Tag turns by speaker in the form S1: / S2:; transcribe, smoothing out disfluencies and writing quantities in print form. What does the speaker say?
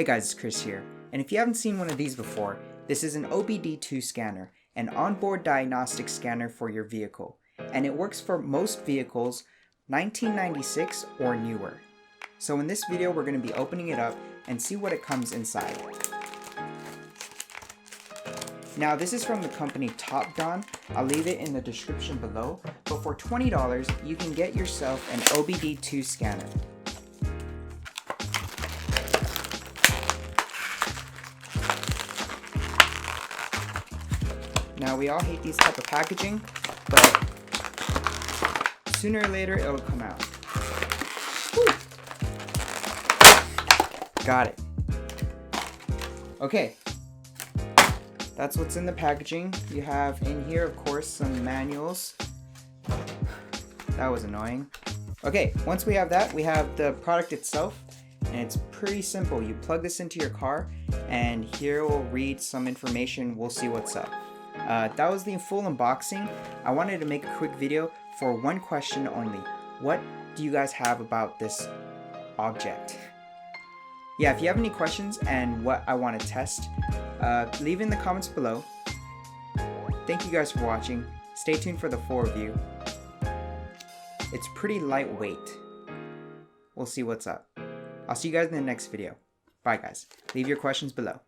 S1: Hey guys, it's Chris here, and if you haven't seen one of these before, this is an OBD2 scanner, an onboard diagnostic scanner for your vehicle, and it works for most vehicles 1996 or newer. So in this video we're going to be opening it up and see what it comes inside. Now this is from the company TopDon. I'll leave it in the description below, but for $20 you can get yourself an OBD2 scanner. Now we all hate these type of packaging, but sooner or later it'll come out. Woo! Got it. Okay, that's what's in the packaging. You have in here, of course, some manuals. That was annoying. Okay, once we have that, we have the product itself, and it's pretty simple. You plug this into your car, and here we'll read some information. We'll see what's up. That was the full unboxing. I wanted to make a quick video for one question only. What do you guys have about this object? Yeah, if you have any questions and what I want to test, leave in the comments below. Thank you guys for watching. Stay tuned for the full review. It's pretty lightweight. We'll see what's up. I'll see you guys in the next video. Bye guys. Leave your questions below.